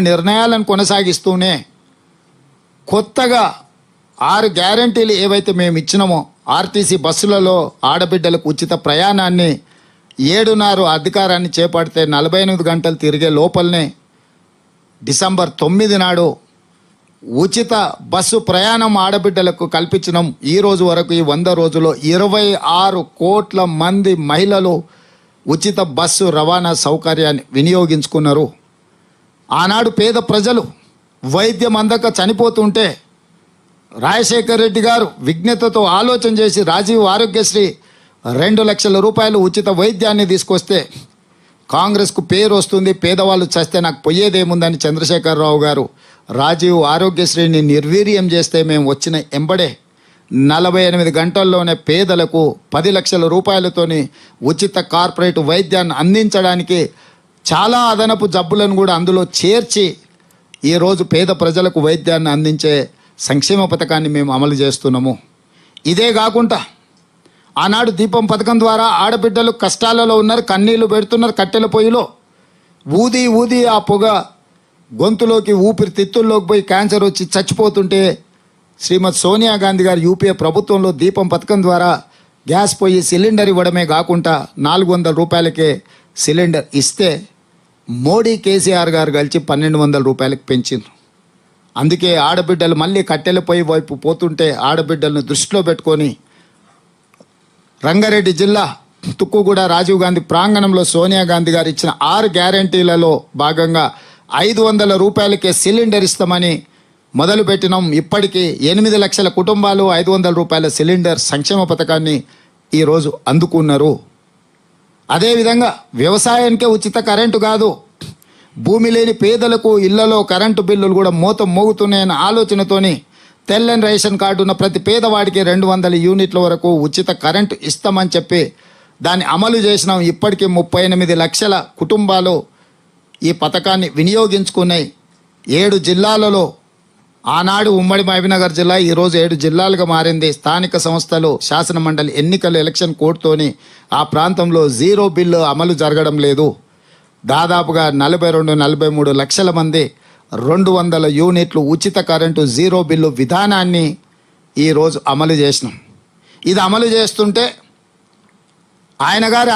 నిర్ణయాలను కొనసాగిస్తూనే కొత్తగా 6 గ్యారెంటీలు ఏవైతే మేము ఇచ్చినామో ఆర్టీసీ బస్సులలో ఆడబిడ్డలకు ఉచిత ప్రయాణాన్ని 7.5 అధికారాన్ని చేపడితే 48 గంటలు తిరిగే లోపలనే డిసెంబర్ 9 నాడు ఉచిత బస్సు ప్రయాణం ఆడబిడ్డలకు కల్పించడం. ఈ రోజు వరకు ఈ 100 రోజుల్లో 26 కోట్ల మంది మహిళలు ఉచిత బస్సు రవాణా సౌకర్యాన్ని వినియోగించుకున్నారు. ఆనాడు పేద ప్రజలు వైద్యం అందక చనిపోతుంటే రాజశేఖర్ రెడ్డి గారు విజ్ఞతతో ఆలోచన చేసి రాజీవ్ ఆరోగ్యశ్రీ 2 లక్షల రూపాయలు ఉచిత వైద్యాన్ని తీసుకొస్తే కాంగ్రెస్కు పేరు వస్తుంది, పేదవాళ్ళు చస్తే నాకు పోయేదేముందని చంద్రశేఖరరావు గారు రాజీవ్ ఆరోగ్యశ్రీని నిర్వీర్యం చేస్తే మేము వచ్చిన ఎంబడే 48 గంటల్లోనే పేదలకు 10 లక్షల రూపాయలతోని ఉచిత కార్పొరేట్ వైద్యాన్ని అందించడానికి చాలా అదనపు జబ్బులను కూడా అందులో చేర్చి ఈరోజు పేద ప్రజలకు వైద్యాన్ని అందించే సంక్షేమ పథకాన్ని మేము అమలు చేస్తున్నాము. ఇదే కాకుండా ఆనాడు దీపం పథకం ద్వారా ఆడబిడ్డలు కష్టాలలో ఉన్నారు, కన్నీళ్లు పెడుతున్నారు. కట్టెల పొయ్యిలో ఊది ఊది ఆ పొగ గొంతులోకి ఊపిరితిత్తుల్లోకి పోయి క్యాన్సర్ వచ్చి చచ్చిపోతుంటే శ్రీమతి సోనియా గాంధీ గారు యూపీఏ ప్రభుత్వంలో దీపం పథకం ద్వారా గ్యాస్ పొయ్యి సిలిండర్ ఇవ్వడమే కాకుండా 400 రూపాయలకే సిలిండర్ ఇస్తే మోడీ కేసీఆర్ గారు కలిసి 1200 రూపాయలకు పెంచిండ్రు. అందుకే ఆడబిడ్డలు మళ్ళీ కట్టెల పొయ్యి వైపు పోతుంటే ఆడబిడ్డలను దృష్టిలో పెట్టుకొని రంగారెడ్డి జిల్లా తుక్కుగూడ రాజీవ్ గాంధీ ప్రాంగణంలో సోనియా గాంధీ గారు ఇచ్చిన 6 గ్యారెంటీలలో భాగంగా 500 రూపాయలకే సిలిండర్ ఇస్తామని మొదలుపెట్టినాం. ఇప్పటికీ 8 లక్షల కుటుంబాలు 500 రూపాయల సిలిండర్ సంక్షేమ పథకాన్ని ఈరోజు అందుకున్నారు. అదేవిధంగా వ్యవసాయానికే ఉచిత కరెంటు కాదు, భూమి లేని పేదలకు ఇళ్లలో కరెంటు బిల్లులు కూడా మోగుతున్నాయన్న ఆలోచనతోని తెల్లని రేషన్ కార్డు ఉన్న ప్రతి పేదవాడికి 200 యూనిట్ల వరకు ఉచిత కరెంటు ఇస్తామని చెప్పి దాన్ని అమలు చేసినాం. ఇప్పటికీ 38 లక్షల కుటుంబాలు ఈ పథకాన్ని వినియోగించుకున్నాయి. 7 జిల్లాలలో ఆనాడు ఉమ్మడి మహబూబ్నగర్ జిల్లా ఈరోజు 7 జిల్లాలుగా మారింది. స్థానిక సంస్థలు శాసనమండలి ఎన్నికల ఎలక్షన్ కోడ్తోని ఆ ప్రాంతంలో 0 బిల్లు అమలు జరగడం లేదు. దాదాపుగా 42-43 లక్షల మంది 200 యూనిట్లు ఉచిత కరెంటు 0 బిల్లు విధానాన్ని ఈరోజు అమలు చేసినాం. ఇది అమలు చేస్తుంటే ఆయన గారి